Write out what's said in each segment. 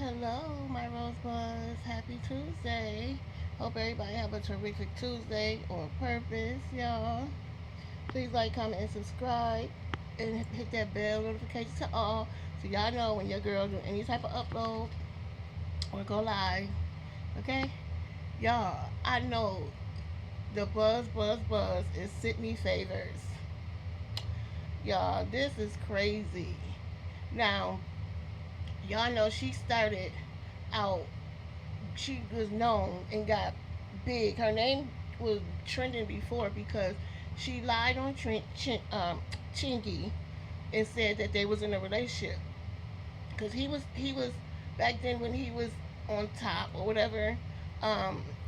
Hello, my Rosebuds. Happy Tuesday. Hope everybody have a terrific Tuesday on purpose, y'all. Please like, comment, and subscribe. And hit that bell notification to all so y'all know when your girl do any type of upload or go live. Okay? Y'all, I know the buzz is Sydney Favors. Y'all, this is crazy. Now, y'all know she started out, she was known and got big. Her name was trending before because she lied on Chingy and said that they was in a relationship. Because he was back then when he was on top or whatever.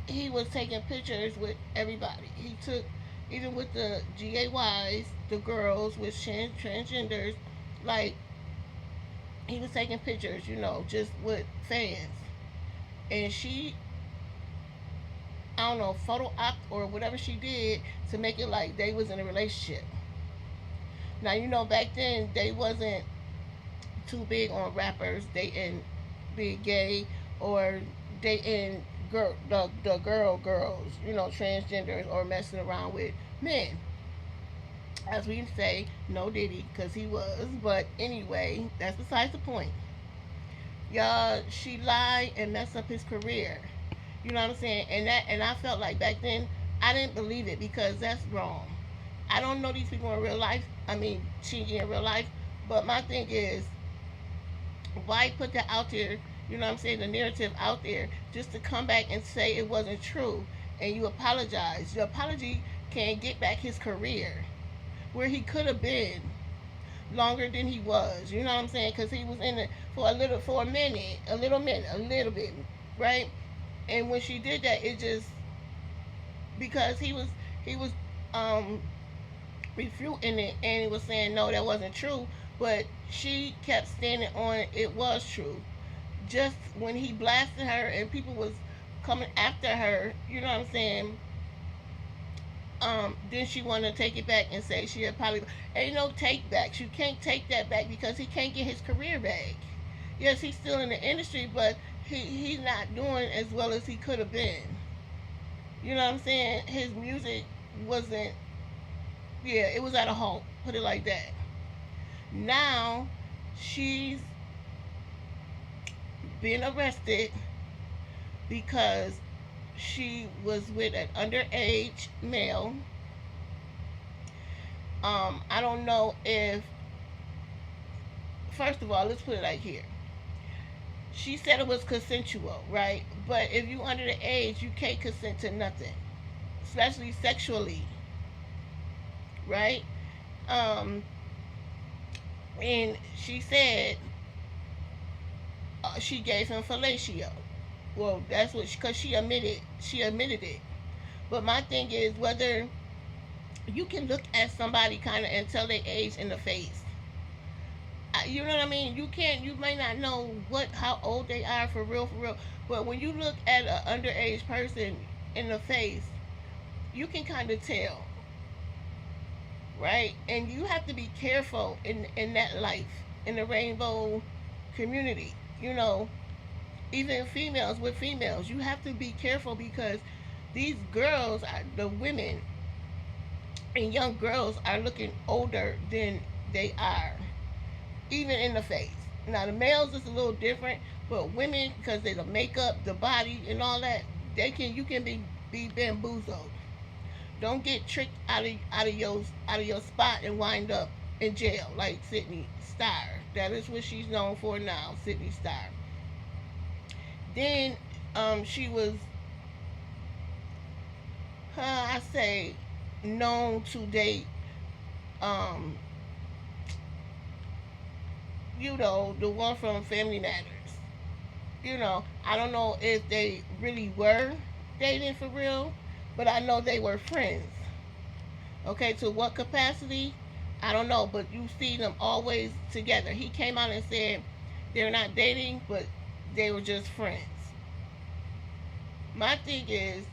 He was taking pictures with everybody. He took even with the GAYs, the girls with transgenders, like he was taking pictures, just with fans. And she, I don't know, photo op or whatever she did to make it like they was in a relationship. Now back then they wasn't too big on rappers dating being gay or dating the girls, transgenders or messing around with men. As we say, no Diddy, because he was. But anyway, that's besides the point. Y'all, she lied and messed up his career. You know what I'm saying? And I felt like back then I didn't believe it because that's wrong. I don't know these people in real life. I mean, Chingy in real life. But my thing is, why put that out there? You know what I'm saying? The narrative out there just to come back and say it wasn't true and you apologize. Your apology can't get back his career where he could have been longer than he was. You know what I'm saying? Because he was in it for a minute, a little bit, right? And when she did that, it just because he was um refuting it and he was saying no, that wasn't true. But she kept standing on it was true. Just when he blasted her and people was coming after her, you know what I'm saying? Then she wanted to take it back and say she had probably ain't no take backs. You can't take that back because he can't get his career back. Yes, he's still in the industry, but he's not doing as well as he could have been. You know what I'm saying? His music wasn't. Yeah, it was at a halt. Put it like that. Now she's being arrested because she was with an underage male. I don't know if, first of all, let's put it like here. She said it was consensual, right? But if you under the age, you can't consent to nothing, especially sexually, right? Um, and she said she gave him fellatio. Well, that's what because she admitted it. But my thing is whether you can look at somebody kind of and tell their age in the face. You know what I mean? You can't. You may not know how old they are for real, for real. But when you look at an underage person in the face, you can kind of tell, right? And you have to be careful in that life, in the rainbow community. Even females with females, you have to be careful because these girls, the women and young girls, are looking older than they are, even in the face. Now the males is a little different, but women, because they the makeup, the body, and all that, you can be bamboozled. Don't get tricked out of your spot and wind up in jail like Sydney Star. That is what she's known for now, Sydney Star. Then she was, I say, known to date, um, the one from Family Matters. I don't know if they really were dating for real, but I know they were friends. Okay, to what capacity? I don't know, but you see them always together. He came out and said they're not dating, but they were just friends. My thing is,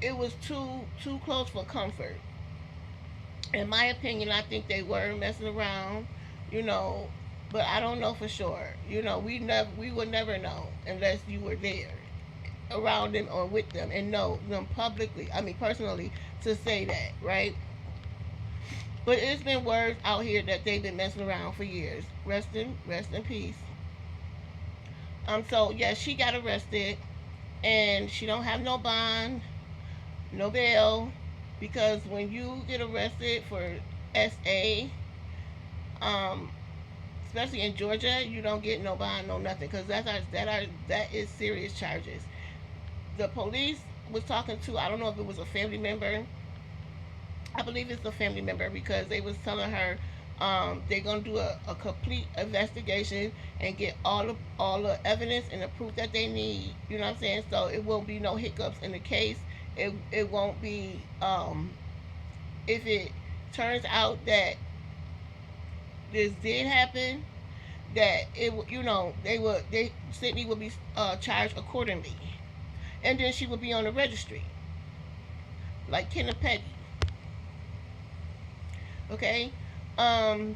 it was too close for comfort. In my opinion, I think they were messing around, you know, but I don't know for sure. We would never know unless you were there around them or with them and know them publicly. I mean, personally, to say that, right? But it's been words out here that they've been messing around for years. Rest in peace. So yeah, she got arrested, and she don't have no bond, no bail, because when you get arrested for SA, um, especially in Georgia, you don't get no bond, no nothing, because that is serious charges. The police was talking to, I don't know if it was a family member. I believe it's a family member, because they was telling her they're gonna do a complete investigation and get all the evidence and the proof that they need. You know what I'm saying? So it won't be no hiccups in the case. It won't be if it turns out that this did happen, that they Sydney will be charged accordingly, and then she will be on the registry like Kenneth Petty. Okay. Um,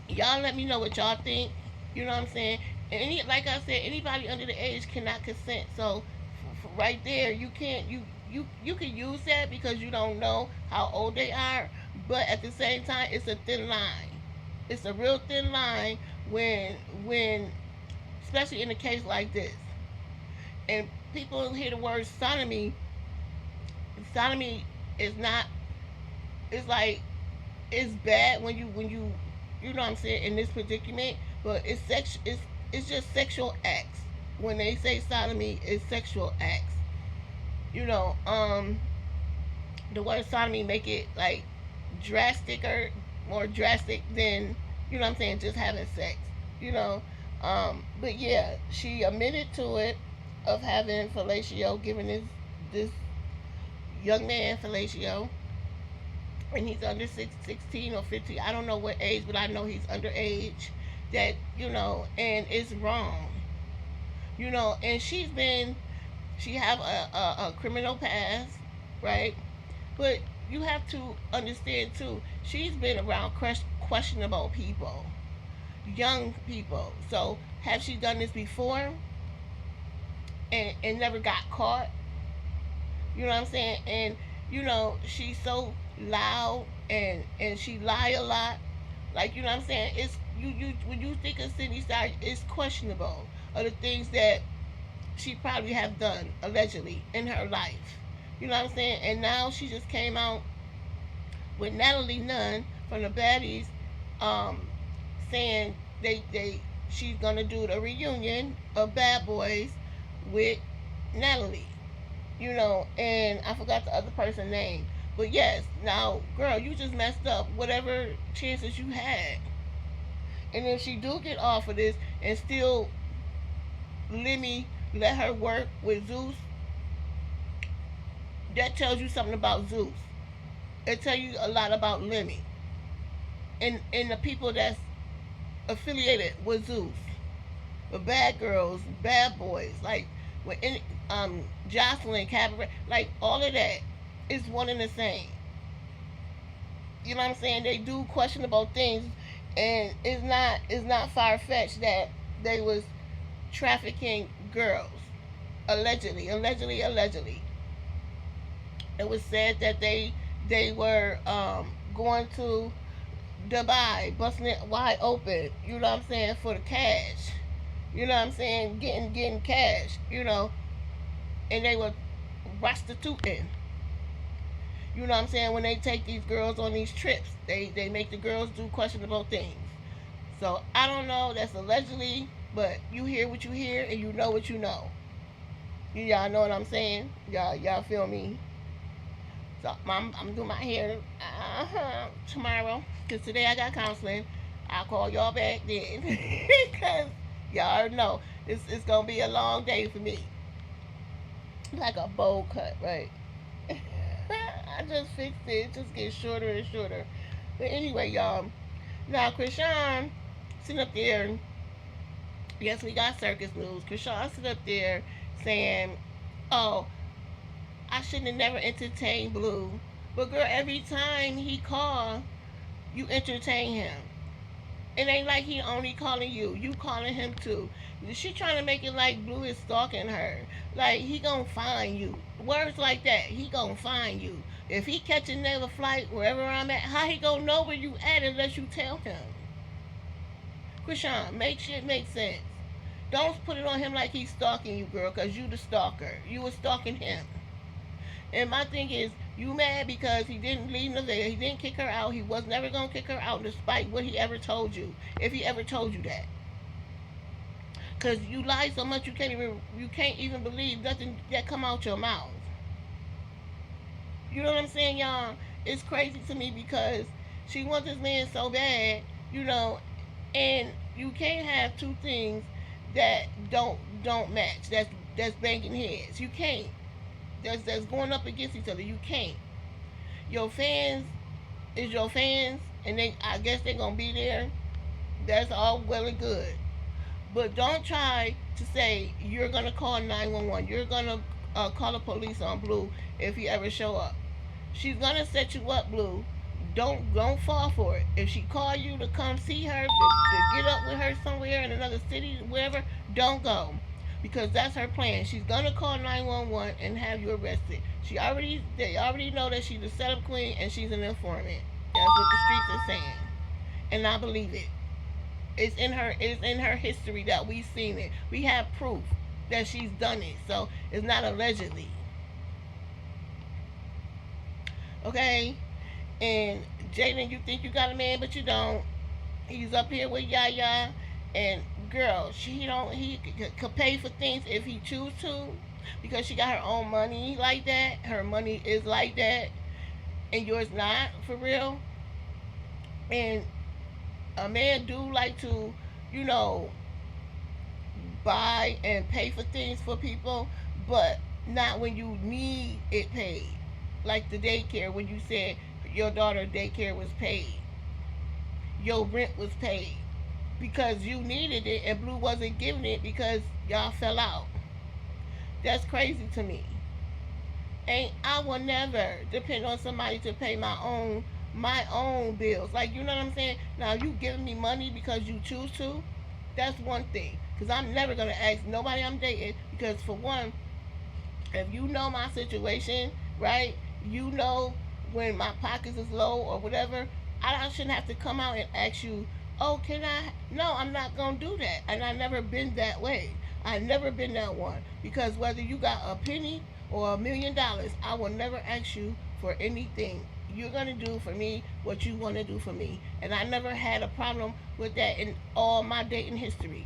y'all let me know what y'all think. You know what I'm saying? And like I said, anybody under the age cannot consent. So right there, you can't you can use that because you don't know how old they are. But at the same time, it's a thin line. It's a real thin line when especially in a case like this. And people hear the word sodomy. Sodomy is not. It's like it's bad when you know what I'm saying, in this predicament, but it's just sexual acts. When they say sodomy, it's sexual acts. You know, the word sodomy make it like more drastic than, you know what I'm saying, just having sex. You know, but yeah, she admitted to it of having fellatio, giving this young man fellatio, and he's under 16 or 15. I don't know what age, but I know he's underage. That, and it's wrong. And she have a criminal past, right? But you have to understand too, she's been around questionable people, young people. So have she done this before and never got caught? You know what I'm saying? And she's so loud and she lie a lot. Like, you know what I'm saying? It's you when you think of Sydney Star, it's questionable of the things that she probably have done allegedly in her life. You know what I'm saying? And now she just came out with Natalie Nunn from the Baddies, saying she's gonna do the reunion of Bad Boys with Natalie. And I forgot the other person's name. But yes, now, girl, you just messed up whatever chances you had. And if she do get off of this and still Lemmy let her work with Zeus, that tells you something about Zeus. It tells you a lot about Lemmy and the people that's affiliated with Zeus. The bad girls, bad boys, like with Jocelyn, Cabaret, like all of that is one and the same. You know what I'm saying? They do questionable things, and it's not far fetched that they was trafficking girls, allegedly. It was said that they were going to Dubai, busting it wide open. You know what I'm saying, for the cash. You know what I'm saying, getting cash. And they were prostituting. You know what I'm saying? When they take these girls on these trips, they make the girls do questionable things. So I don't know. That's allegedly, but you hear what you hear and you know what you know. Y'all know what I'm saying? Y'all feel me? So I'm doing my hair tomorrow, because today I got counseling. I'll call y'all back then because y'all already know it's gonna be a long day for me. Like a bowl cut, right? I just fixed it. It just gets shorter and shorter. But anyway, y'all. Now, Krishan sitting up there. Yes, we got circus news. Krishan sitting up there saying, "Oh, I shouldn't have never entertained Blue." But girl, every time he call, you entertain him. It ain't like he only calling you. You calling him too. She trying to make it like Blue is stalking her. Like he gonna find you. Words like that. He gonna find you. If he catch another flight wherever I'm at, how he gonna know where you at unless you tell him? CHRISEAN, make shit make sense. Don't put it on him like he's stalking you, girl, because you the stalker. You was stalking him. And my thing is, you mad because he didn't leave Nevaeh. He didn't kick her out. He was never going to kick her out despite what he ever told you. If he ever told you that. Because you lie so much you can't even believe nothing that come out your mouth. You know what I'm saying, y'all? It's crazy to me because she wants this man so bad, and you can't have two things that don't match. That's banging heads. You can't. That's going up against each other. You can't. Your fans is your fans, and I guess they're gonna be there. That's all well and good. But don't try to say you're gonna call 911. You're gonna call the police on Blue if he ever show up. She's gonna set you up, Blue. Don't fall for it. If she call you to come see her, to get up with her somewhere in another city, wherever, don't go. Because that's her plan. She's gonna call 911 and have you arrested. They already know that she's a setup queen and she's an informant. That's what the streets are saying. And I believe it. It's in her history that we've seen it. We have proof that she's done it. So it's not allegedly. Okay? And Jaden, you think you got a man, but you don't. He's up here with Yaya, and girl, he could pay for things if he choose to, because she got her own money like that. Her money is like that, and yours not, for real. And a man do like to, buy and pay for things for people, but not when you need it paid. Like the daycare, when you said your daughter daycare was paid, your rent was paid, because you needed it and Blue wasn't giving it because y'all fell out. That's crazy to me. And I will never depend on somebody to pay my own bills. Like, you know what I'm saying? Now, you giving me money because you choose to, that's one thing. Because I'm never going to ask nobody I'm dating, because for one, if you know my situation, right, when my pockets is low or whatever, I shouldn't have to come out and ask you, oh, can I? No, I'm not going to do that. And I've never been that way. I've never been that one. Because whether you got a penny or $1,000,000, I will never ask you for anything. You're going to do for me what you want to do for me. And I never had a problem with that in all my dating history.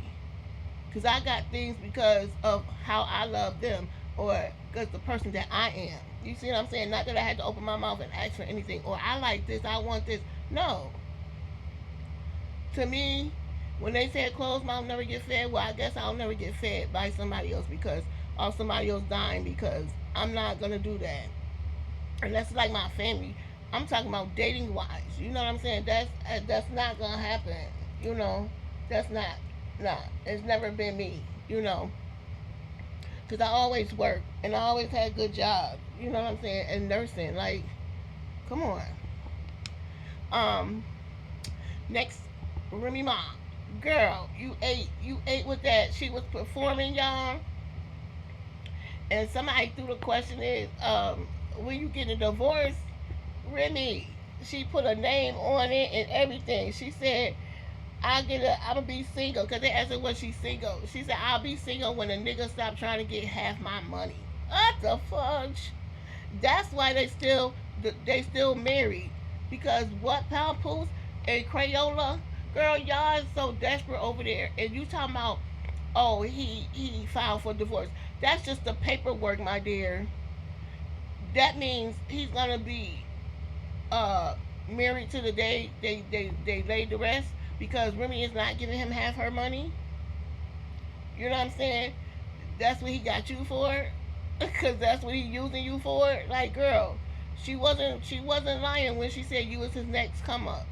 Because I got things because of how I love them, or because the person that I am. You see what I'm saying? Not that I had to open my mouth and ask for anything, or I like this, I want this. No. To me, when they say a closed mouth never get fed, well, I guess I'll never get fed by somebody else, because or somebody else dying, because I'm not going to do that. And that's like my family. I'm talking about dating wise. You know what I'm saying? That's not going to happen. That's not. Nah, it's never been me. Because I always worked, and I always had good jobs. You know what I'm saying? And nursing. Like, come on. Next, Remy Ma. Girl, you ate with that. She was performing, y'all. And somebody threw the question is, when you get a divorce, Remy, she put a name on it and everything. She said, I'm gonna be single, because they asked her was she single. She said, I'll be single when a nigga stop trying to get half my money. What the fudge? That's why they still married. Because what, Poose and Crayola? Girl, y'all is so desperate over there. And you talking about, oh, he filed for divorce. That's just the paperwork, my dear. That means he's gonna be married to the day they laid the rest, because Remy is not giving him half her money. You know what I'm saying? That's what he got you for, because that's what he using you for. Like, girl, she wasn't lying when she said you was his next come up.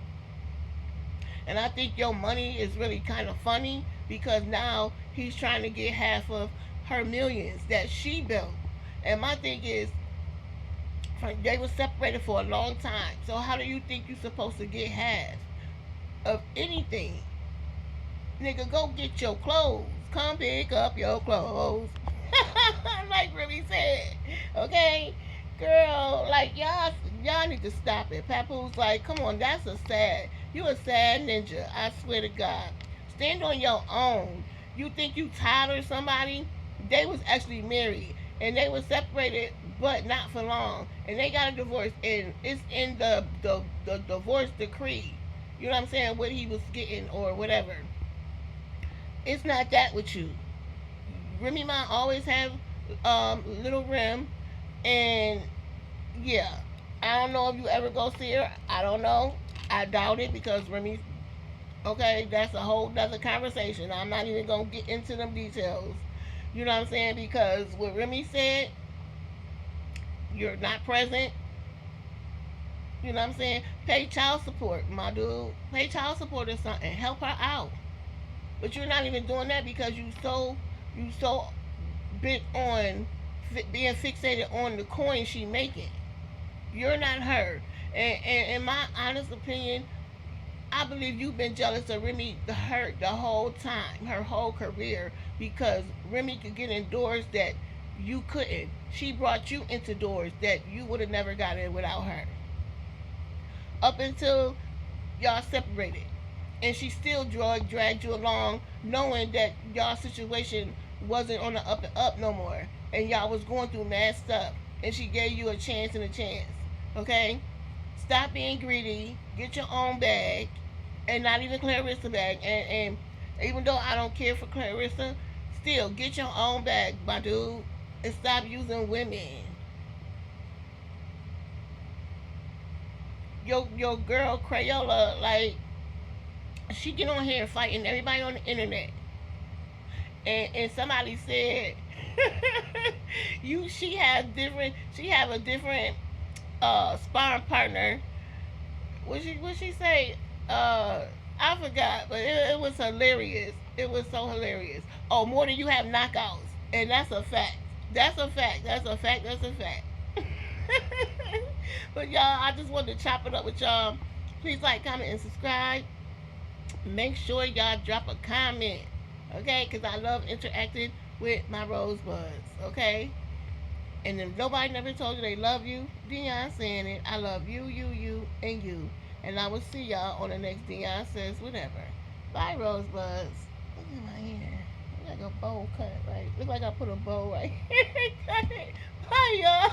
And I think your money is really kind of funny, because now he's trying to get half of her millions that she built. And my thing is, they were separated for a long time. So how do you think you're supposed to get half of anything? Nigga, go get your clothes. Come pick up your clothes. Like Remy said. Okay? Girl, like y'all need to stop it. Papoose like, come on, that's a sad. You a sad ninja. I swear to God. Stand on your own. You think you tired of somebody? They was actually married and they were separated but not for long. And they got a divorce and it's in the divorce decree. You know what I'm saying? What he was getting or whatever. It's not that with you. Remy Ma always have little Rem, and yeah, I don't know if you ever go see her. I don't know. I doubt it because Remy. Okay, that's a whole other conversation. I'm not even gonna get into them details. You know what I'm saying? Because what Remy said, you're not present. You know what I'm saying? Pay child support, my dude. Pay child support or something. Help her out. But you're not even doing that because you so bent on being fixated on the coin she making. You're not her. And in my honest opinion, I believe you've been jealous of Remy the whole time, her whole career, because Remy could get in doors that you couldn't. She brought you into doors that you would have never got in without her. Up until y'all separated. And she still dragged you along knowing that y'all situation wasn't on the up and up no more. And y'all was going through mad stuff. And she gave you a chance and a chance. Okay? Stop being greedy. Get your own bag. And not even Clarissa bag. And even though I don't care for Clarissa, still get your own bag, my dude. And stop using women. Your girl Crayola, like, she get on here fighting everybody on the internet. And somebody said she have a different sparring partner. What she say? I forgot, but it was hilarious. It was so hilarious. Oh, more than you have knockouts. And that's a fact. That's a fact. That's a fact. That's a fact. But y'all, I just wanted to chop it up with y'all. Please like, comment, and subscribe. Make sure y'all drop a comment, okay? Because I love interacting with my rosebuds, okay? And if nobody never told you they love you, Dion saying it. I love you, and you. And I will see y'all on the next Dion Says Whatever. Bye, rosebuds. Look at my hair. Look like a bow cut, right? Look like I put a bow right here. Bye, y'all.